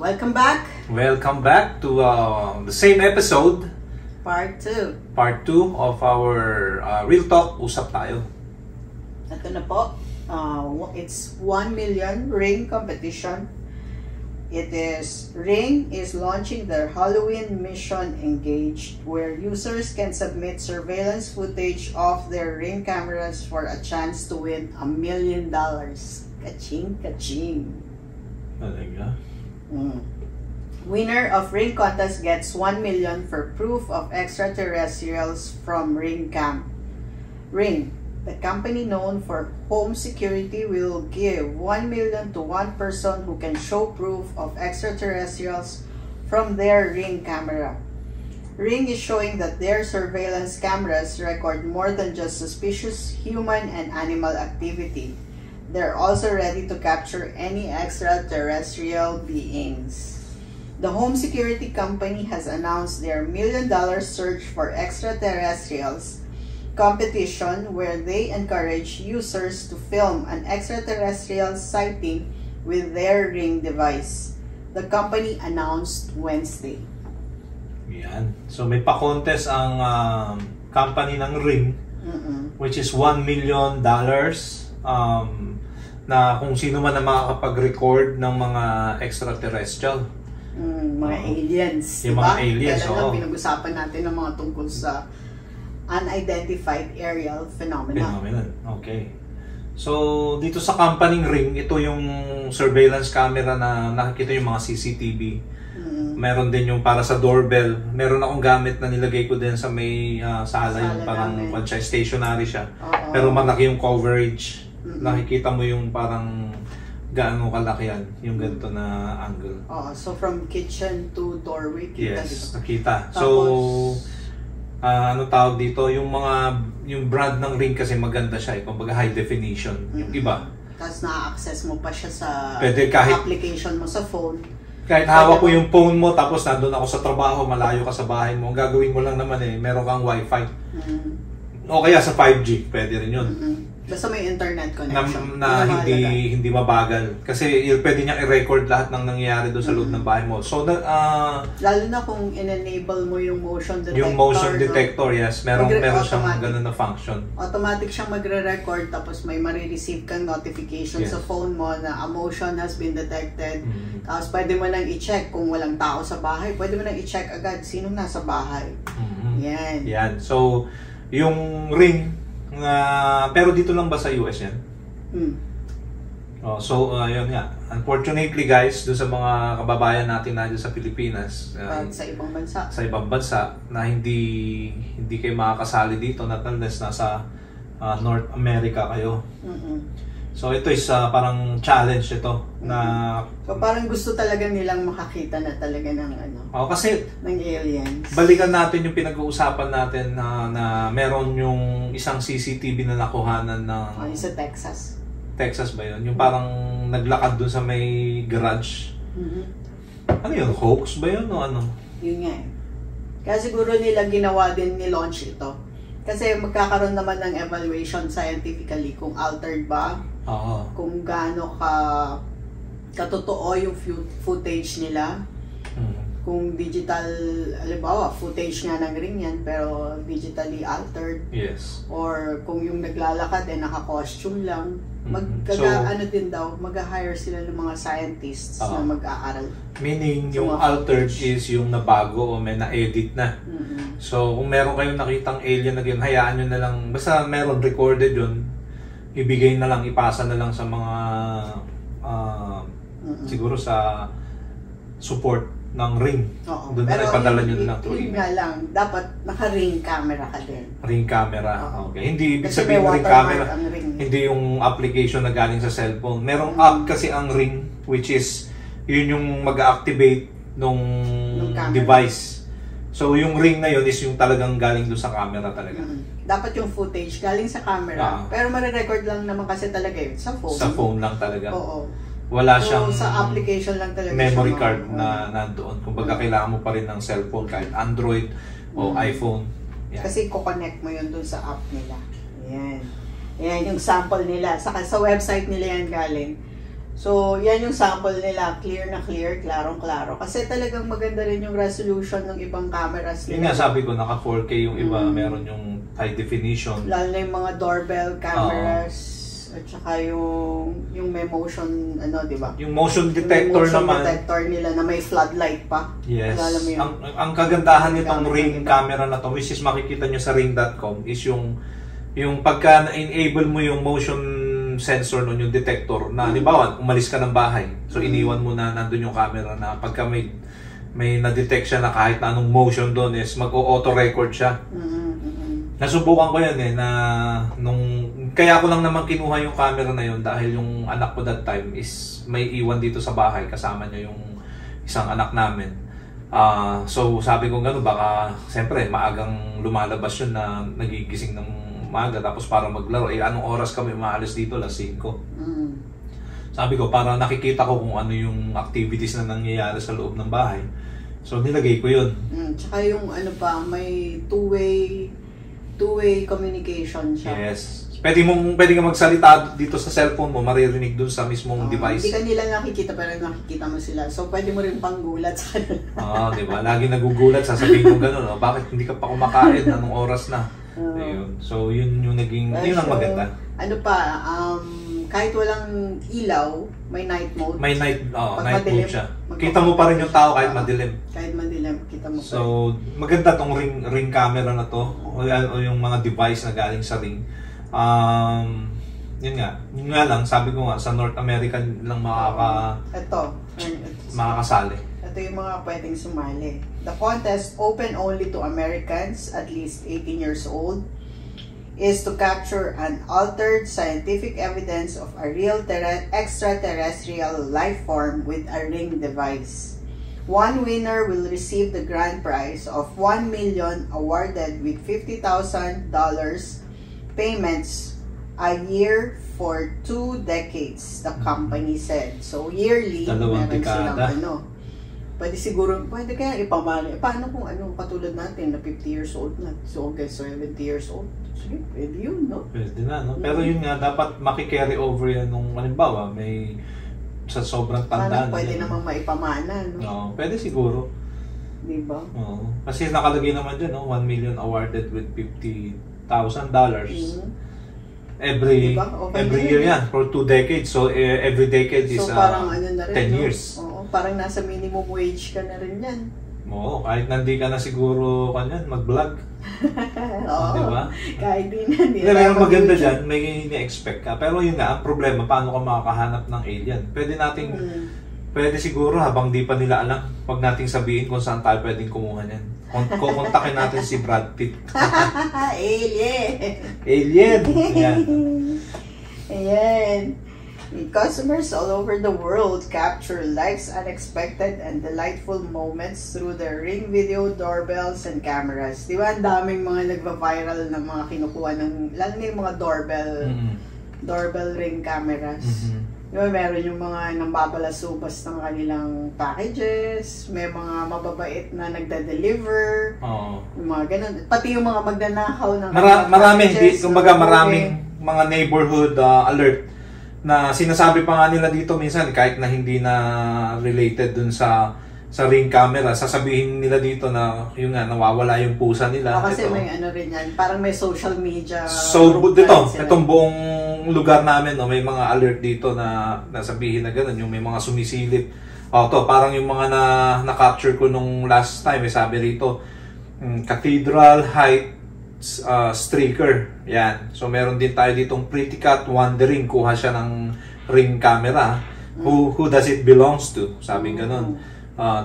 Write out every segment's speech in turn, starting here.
Welcome back. Welcome back to the same episode. Part 2. Part 2 of our Real Talk, Usap Tayo. Ito na po. It's 1 million ring competition. Ring is launching their Halloween mission Engaged, where users can submit surveillance footage of their Ring cameras for a chance to win $1 million. Kaching, kaching. Talaga? Winner of Ring contest gets 1 million for proof of extraterrestrials from Ring Cam. Ring, the company known for home security, will give 1 million to one person who can show proof of extraterrestrials from their Ring camera. Ring is showing that their surveillance cameras record more than just suspicious human and animal activity. They're also ready to capture any extraterrestrial beings. The home security company has announced their $1 million search for extraterrestrials competition, where they encourage users to film an extraterrestrial sighting with their Ring device. The company announced Wednesday. Yan. So may pa-contest ang company ng Ring, which is $1 million. Na kung sino man ang makakapag-record ng mga extraterrestrial. Mga aliens. Yung diba? mga aliens, Kailan lang pinag-usapan natin ng mga tungkol sa unidentified aerial phenomena. Okay. So, dito sa company Ring, ito yung surveillance camera na nakikita yung mga CCTV. Meron din yung para sa doorbell. Meron akong gamit na nilagay ko din sa may sala yung parang stationary siya. Pero malaki yung coverage. Nakikita mo yung parang gaano kalaki yan, yung ganito na angle. So from kitchen to doorway, kita yes, dito. nakita. Tapos, so, ano tawag dito, yung brand ng Ring kasi maganda siya, kumbaga high definition, yung iba. Tapos na-access mo pa siya sa application mo sa phone. Kahit hawak ko yung phone mo, tapos nandun ako sa trabaho, malayo ka sa bahay mo, ang gagawin mo lang naman meron kang wifi. O kaya sa 5G, pwede rin yun. Basta may internet connection. Na hindi mabagal. Kasi pwede niyang i-record lahat ng nangyayari doon sa loob ng bahay mo. So, lalo na kung in-enable mo yung motion detector. Yung motion detector, yes. Meron siyang ganun na function. Automatic siyang magre-record, tapos may marireceive kang notification sa phone mo na a motion has been detected. Tapos pwede mo nang i-check kung walang tao sa bahay. Pwede mo nang i-check agad sinong nasa bahay. Yan. So, yung Ring, pero dito lang ba sa US yan? So, yun nga. Unfortunately guys, doon sa mga kababayan natin na dyan sa Pilipinas, sa ibang bansa. Sa ibang bansa na hindi kayo makakasali dito, not unless nasa North America kayo. So ito is parang challenge ito na so parang gusto talaga nilang makakita na talaga ng kasi ng aliens. Balikan natin yung pinag-uusapan natin na meron yung isang CCTV na nakuhanan ng sa Texas. Texas ba yun? Yung parang naglakad dun sa may garage. Ano yun? Hoax ba yun o ano? Yun nga Kaya siguro nila ginawa din ni-launch ito. Kasi magkakaroon naman ng evaluation scientifically kung altered ba, kung gaano katotoo yung footage nila. Kung digital, halimbawa, footage nga ng Ring yan, pero digitally altered. Yes. Or kung yung naglalakad naka-costume lang. Mag-hire sila ng mga scientists na mag-aaral. Meaning, yung altered is yung nabago o may na-edit na. So, kung meron kayong nakitang alien na yun, hayaan nyo na lang, basta meron recorded yun, ibigay na lang, ipasa na lang sa mga, siguro sa support ng Ring. Doon na ipadala nyo na lang through email. Nga lang, dapat naka-Ring camera ka din. Ring camera, okay. Hindi ibig sabihin Ring camera, hindi yung application na galing sa cellphone. Merong app kasi ang Ring, which is, yun yung mag-activate nung device. So yung Ring na yun is yung talagang galing doon sa camera talaga. Dapat yung footage galing sa camera. Pero marirecord lang naman kasi talaga yun sa phone. Sa phone lang talaga. Oo. Wala siyang sa application lang talaga memory card na nandoon. Kumbaga kailangan mo pa rin ng cellphone kahit Android o iPhone. Kasi ko-connect mo yun dun sa app nila. Yan yung sample nila. Sa website nila yan galing. So, yan yung sample nila. Clear na clear, klarong-klaro. Kasi talagang maganda rin yung resolution ng ibang cameras nila. Yun nga sabi ko, naka 4K yung iba, meron yung high definition. Lalo na yung mga doorbell cameras. At saka yung may motion, di ba? Yung motion detector yung naman. motion detector nila na may floodlight pa. Yes. Alam mo yun? Ang kagandahan nitong Ring camera na to, which is makikita nyo sa ring.com, is yung pagka na-enable mo yung motion sensor nun, yung detector na halimbawa umalis ka ng bahay, so iniwan mo na nandun yung camera na pagka may na-detect siya na kahit na anong motion doon is mag-auto record siya. Nasubukan ko yan na kaya ko lang naman kinuha yung camera na yun dahil yung anak ko that time is may iwan dito sa bahay, kasama niya yung isang anak namin. So sabi ko gano'n, baka siyempre maagang lumalabas yun na nagigising ng umaga tapos para maglaro, anong oras kami maalis dito? 5:00. Sabi ko, para nakikita ko kung ano yung activities na nangyayari sa loob ng bahay. So nilagay ko yun. Tsaka yung may two-way communication siya. Yes. Pwede ka magsalita dito sa cellphone mo, maririnig dun sa mismong device. Hindi ka nila nakikita pero nakikita mo sila. So pwede mo rin panggulat sa kanila. Di ba? Lagi nagugulat, sasabihin ko gano'n, bakit hindi ka pa kumakain? Anong oras na? Ayun. So yun yung naging, yun ang maganda. Kahit walang ilaw, may night mode. May night mode siya. Kita mo pa rin yung tao kahit madilim. Kahit madilim, kita mo pa rin. So maganda tong ring camera na to, o yung mga device na galing sa Ring. Yun nga lang, sabi ko nga, sa North America lang makakasali. Ito yung mga pwedeng sumali. The contest, open only to Americans at least 18 years old, is to capture unaltered scientific evidence of a real extraterrestrial life form with a Ring device. One winner will receive the grand prize of $1 million, awarded with $50,000 payments a year for 2 decades, the company said. So yearly, meron silang pwede kaya ipamana. Paano kung katulad natin na 50 years old na, so 70 years old. Sige, pwede yun, no? Pwede na, no? Pero yun nga, dapat makikarry over yan nung halimbawa, may sa sobrang tanda na. Pwede namang maipamana, no? No, pwede siguro. Diba? Oo. Kasi nakalagay naman dyan, no? $1 million awarded with $50,000. Every year yan, for 2 decades. So, every decade is parang 10 years. Oo, parang nasa minimum wage ka na rin yan. Oo, kahit nandi ka na siguro mag-vlog. Oo, diba? kahit di na. Pero maganda dyan, may ini-expect ka. Pero yun nga, ang problema, paano ka makakahanap ng alien? Pwede siguro habang di pa nila alam, wag nating sabihin kung saan tayo pwedeng kumuha niyan. Kukontakin natin si Brad Pitt. Alien! Ayan. Customers all over the world capture life's unexpected and delightful moments through their Ring video doorbells and cameras. Di ba ang daming mga nagva-viral ng mga kinukuha ng, lalo na yung mga doorbell Ring cameras. Di ba meron yung mga nambabalasubas ng kanilang packages, may mga mababait na nagda-deliver, yung mga ganun. Pati yung mga magnanakaw ng maraming mga neighborhood alert na sinasabi pa nga nila dito minsan kahit na hindi na related dun sa Ring camera, sasabihin nila dito na yung nga nawawala yung pusa nila. Kasi may rin yan, parang may social media. So itong buong lugar namin, may mga alert dito na nasabihin na gano'n, yung may mga sumisilip. Parang yung mga na-capture ko nung last time, sabi rito, Cathedral Heights streaker. Yan. So meron din tayo ditong Pretty Cat Wandering, kuha siya ng Ring camera. Who does it belongs to? Sabi ganun.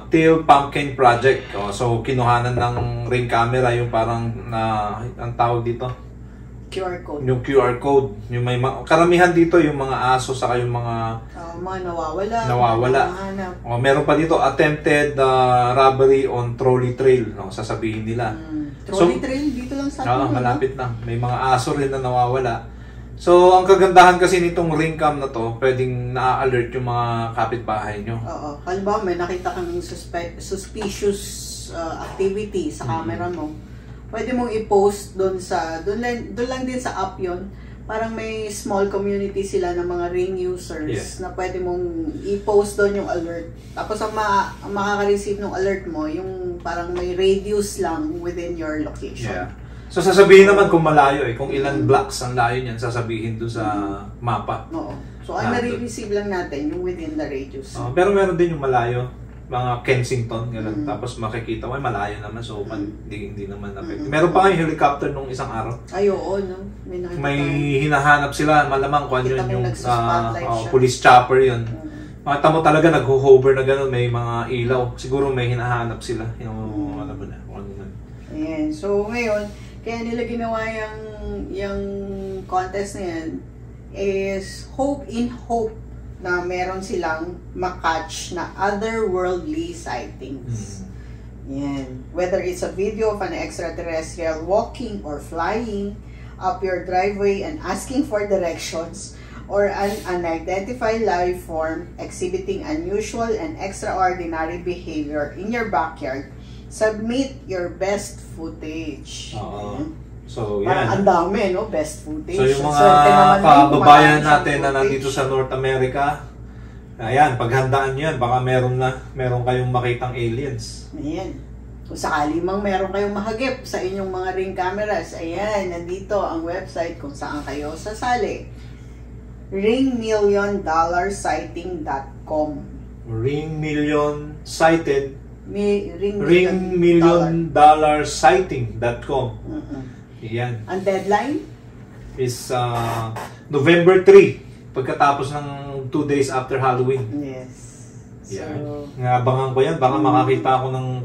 Teal Pumpkin Project. So kinuhanan ng Ring camera yung parang ang tawag dito, QR code. Yung QR code. Yung may karamihan dito yung mga aso saka yung mga nawawala. Meron pa dito attempted robbery on trolley trail. Sasabihin nila. Trolley trail dito lang sa atin. Malapit lang. May mga aso rin na nawawala. So, ang kagandahan kasi nitong Ring cam na to, pwedeng na-alert yung mga kapitbahay nyo. Oo. Halimbawa, may nakita kang suspicious activity sa camera mo. Pwede mong i-post doon lang din sa app yon. parang may small community sila ng mga Ring users na pwede mong i-post doon yung alert. Tapos ang makaka-receive ng alert mo, yung parang may radius lang within your location. Yeah. So sasabihin naman kung malayo kung ilang blocks ang layo niyan, sasabihin doon sa mapa. Oo. So ang nare-receive lang natin yung within the radius. Pero meron din yung malayo, mga Kensington, gano'n. Tapos makikita mo, malayo naman, so hindi naman affected. Meron pa nga yung helicopter nung isang araw. Ay, oo, no? May hinahanap sila, malamang kung ano yun, yung police chopper yun. Makita mo talaga, nag-hover na gano'n, may mga ilaw. Siguro may hinahanap sila. Yung, alam mo na, kung ano man. Ayan, so ngayon, kaya nila ginawa yung contest na yan is hope na meron silang makatch na otherworldly sightings. Yan. Whether it's a video of an extraterrestrial walking or flying up your driveway and asking for directions, or an unidentified life form exhibiting unusual and extraordinary behavior in your backyard, submit your best footage. So, parang yan. Ang dami, no? Best footage. So, yung mga kababayan natin na nandito sa North America, ayan, paghandaan nyo yan, baka meron kayong makitang aliens. Ayan. Kung sakali mang meron kayong mahagip sa inyong mga Ring cameras, ayan, nandito ang website kung saan kayo sasali. ringmilliondollarsighting.com Ringmillion-sighted ringmilliondollarsighting.com. Yan. Ang deadline is November 3, pagkatapos ng 2 days after Halloween. Yes. Yan. So, Abangan ko yan, baka makakita ako ng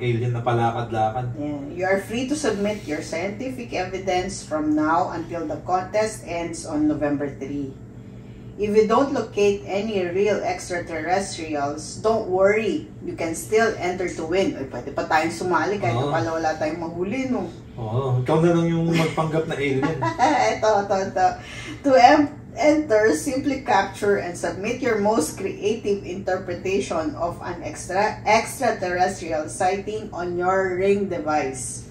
alien na palakad-lakad. Yeah. You are free to submit your scientific evidence from now until the contest ends on November 3. If you don't locate any real extraterrestrials, don't worry. You can still enter to win. Ay, pwede pa tayong sumali kahit na pala wala tayong mahuli, no? Ikaw na lang yung magpanggap na alien. Ito. To enter, simply capture and submit your most creative interpretation of an extraterrestrial sighting on your Ring device.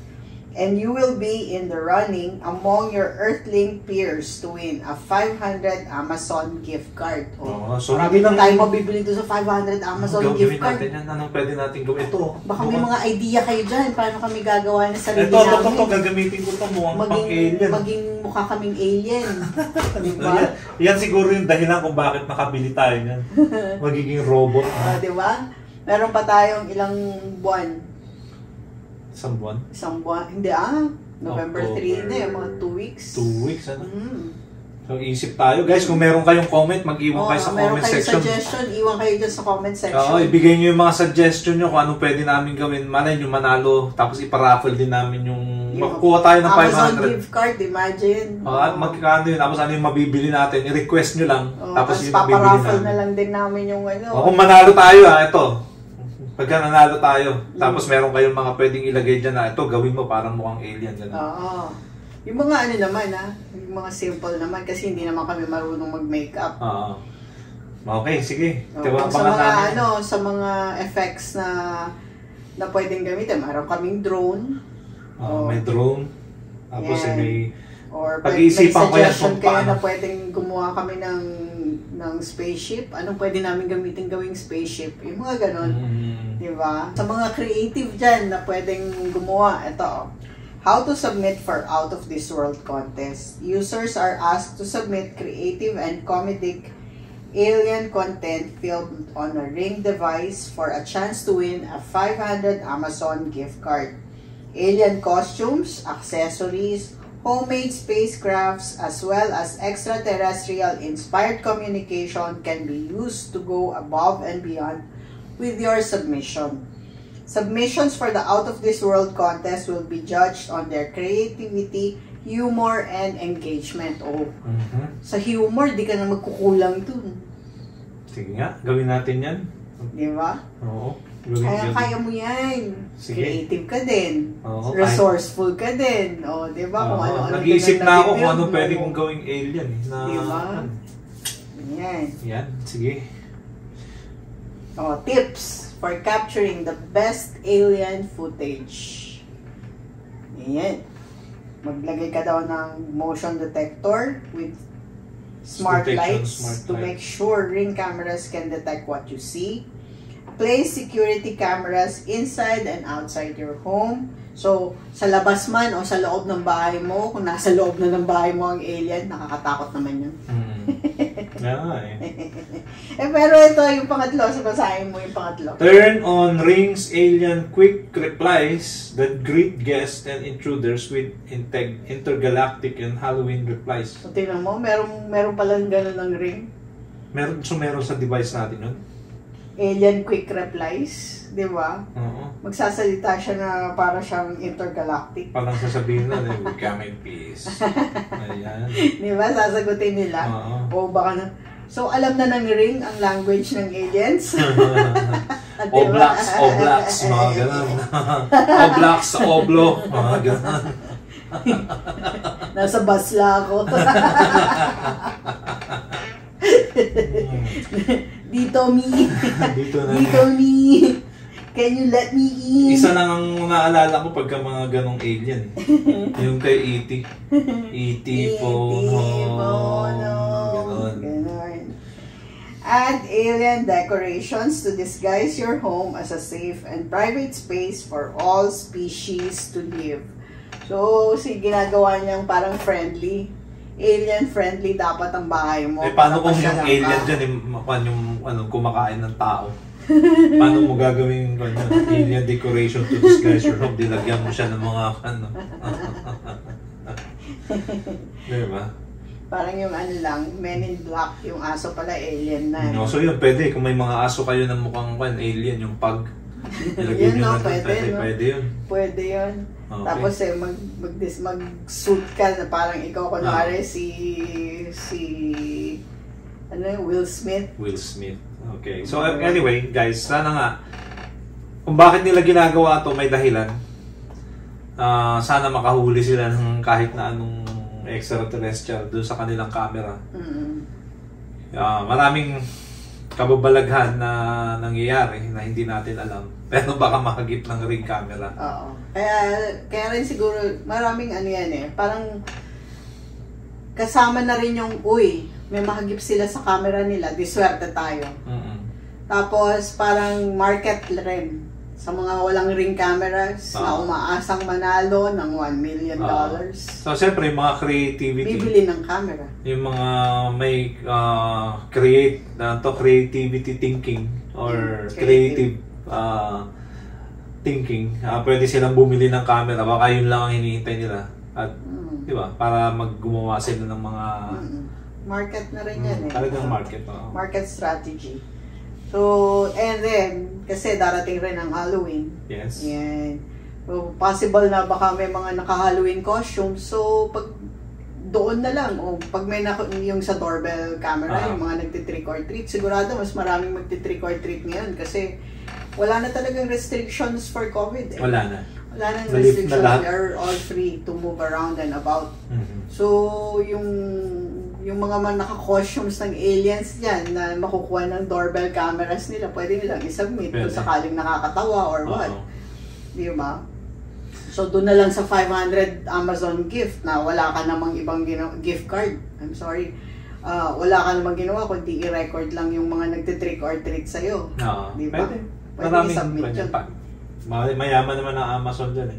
And you will be in the running among your Earthling peers to win a 500 Amazon gift card. So marami na tayo mabibili doon sa 500 Amazon gift card. Natin yan. Anong pwede natin gawin? Ito. Baka may mga idea kayo dyan. Paano kami gagawa ng sarili namin? Ito, gagamitin ko ito. Mukhang pang-alien. Maging mukha kaming alien. Diba? Yan siguro yung dahilan kung bakit nakabili tayo yan. Magiging robot. Diba? Meron pa tayong ilang buwan. Isang buwan? Isang buwan. Hindi November 3 na yung mga 2 weeks. 2 weeks, ano? So, isip tayo. Guys, kung meron kayong comment, mag-iwan kayo sa comment section. Meron kayong suggestion, iwan kayo dyan sa comment section. Ibigay nyo yung mga suggestion nyo kung anong pwede namin gawin. Malay nyo manalo, tapos iparaffle din namin yung makukuha tayo ng 500. Amazon gift card, imagine. Magkano yun, tapos ano yung mabibili natin, i-request nyo lang. Tapos yung mabibili paparaffle na lang din namin yung kung manalo tayo, ito. Pagka nanalo tayo, tapos meron kayong mga pwedeng ilagay dyan na ito, gawin mo parang mukhang alien. Oo. Yung mga naman yung mga simple naman kasi hindi naman kami marunong mag-makeup. Okay, sige. Sa mga effects na pwedeng gamitin, meron kaming drone. May drone. Tapos may or pag-iisipan ko yan kung paano. Na pwedeng gumawa kami ng spaceship. Anong pwede namin gamitin gawing spaceship? Yung mga ganon. Diba? Sa mga creative dyan na pwedeng gumawa, ito. How to submit for Out of This World contest. Users are asked to submit creative and comedic alien content filmed on a Ring device for a chance to win a 500 Amazon gift card. Alien costumes, accessories, homemade spacecrafts, as well as extraterrestrial-inspired communication can be used to go above and beyond with your submission. Submissions for the Out of This World contest will be judged on their creativity, humor, and engagement. Sa humor, di ka na magkukulang dun. Sige nga, gawin natin yan. Di ba? Oo. Kaya mo yan. Sige. Creative ka din. Resourceful ka din. Di ba? Kung ano nag-iisip na ako kung ano pwede kong gawing alien. Di ba? Yan. Sige. Tips for capturing the best alien footage. Ayan. Maglagay ka daw ng motion detector with smart lights to make sure Ring cameras can detect what you see. Place security cameras inside and outside your home. So, sa labas man o sa loob ng bahay mo, kung nasa loob na ng bahay mo ang alien, nakakatakot naman yun. Pero ito yung pangatlo, so basahin mo yung pangatlo. Turn on Ring's alien quick replies that greet guests and intruders with intergalactic and Halloween replies. So, tingnan mo, meron palang ganun ng Ring. Meron sa device natin yun? Alien quick replies, di ba? Magsasalita siya na para siyang intergalactic. Parang sasabihin na, we come in peace. Ayan. Di ba? Sasagutin nila. O baka na. So, alam na ng Ring ang language ng aliens. Oblaks, mga ganun. Oblaks, oblo, mga ganun. Nasa basla ako. Dito me. Can you let me in? Isa lang ang naalala ko pagka mga ganong alien. Yung kay E.T. E.T. po. Ganon. Add alien decorations to disguise your home as a safe and private space for all species to live. So, ginagawa niyang parang friendly. Alien-friendly dapat ang bahay mo. Paano kung yung alien dyan, yung kumakain ng tao? Paano mo gagawin yung alien decoration to disguise your home? Dilagyan mo siya ng mga diba? Parang yung Men in Black, yung aso pala, alien na. So yun, pwede. Kung may mga aso kayo na mukhang alien, yung pug, ilagyan nyo na doon. Pwede yun. Pwede yun. Okay. Tapos mag-suit ka na parang ikaw kunwari Will Smith. Will Smith. Okay. So anyway, guys, sana nga kung bakit nila ginagawa to may dahilan. Sana makahuli sila ng kahit na anong extraterrestrial doon sa kanilang camera. Maraming kababalaghan na nangyayari na hindi natin alam. Pero baka makagip ng Ring camera. Oo. Kaya rin siguro, maraming parang kasama na rin yung, may mahagip sila sa camera nila, diswerte tayo. Tapos parang market rin sa mga walang Ring cameras na umaasang manalo ng $1 million. So, siyempre, mga creativity. Bibili ng camera. Yung mga may creativity thinking or creative thinking, pwede silang bumili ng camera, baka yun lang ang hinihintay nila at di ba, para maggumawa sila ng mga market na rin yan talagang market. Market strategy. So, and then kasi darating rin ang Halloween. Yes. Yan. So, possible na baka may mga naka-Halloween costumes. So, pag doon na lang, pag may yung sa doorbell camera, yung mga nagti-trick or treat, sigurado mas maraming magti-trick or treat ngayon kasi wala na talagang restrictions for COVID. Wala na restrictions. We are all free to move around and about. So, yung mga naka-costumes ng aliens dyan na makukuha ng doorbell cameras nila, pwede nilang isubmit kung sakaling nakakatawa or what. Di ba? So, doon na lang sa 500 Amazon gift na wala ka namang ibang gift card. I'm sorry. Wala ka namang ginawa kundi i-record lang yung mga nagtitrick or treat sa'yo. Di ba? Pwede i-submit yun. Mayaman naman ang Amazon dyan .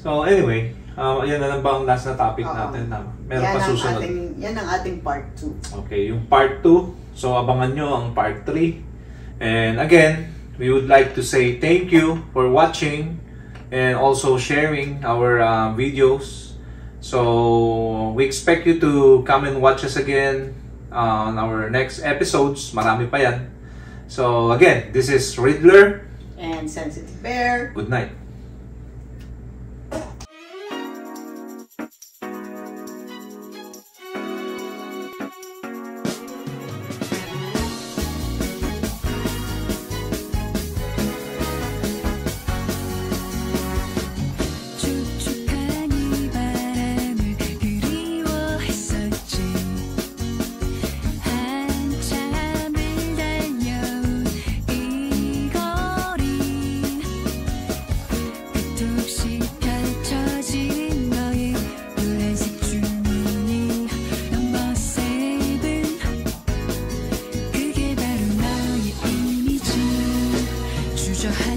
So, anyway, yan na lang ba ang last na topic natin? Meron pa susunod. Yan ang ating part 2. Okay, yung part 2. So, abangan nyo ang part 3. And again, we would like to say thank you for watching and also sharing our videos. So, we expect you to come and watch us again on our next episodes. Marami pa yan. So, again, this is Riddler and Sensitive Bear. Good night.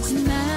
하지만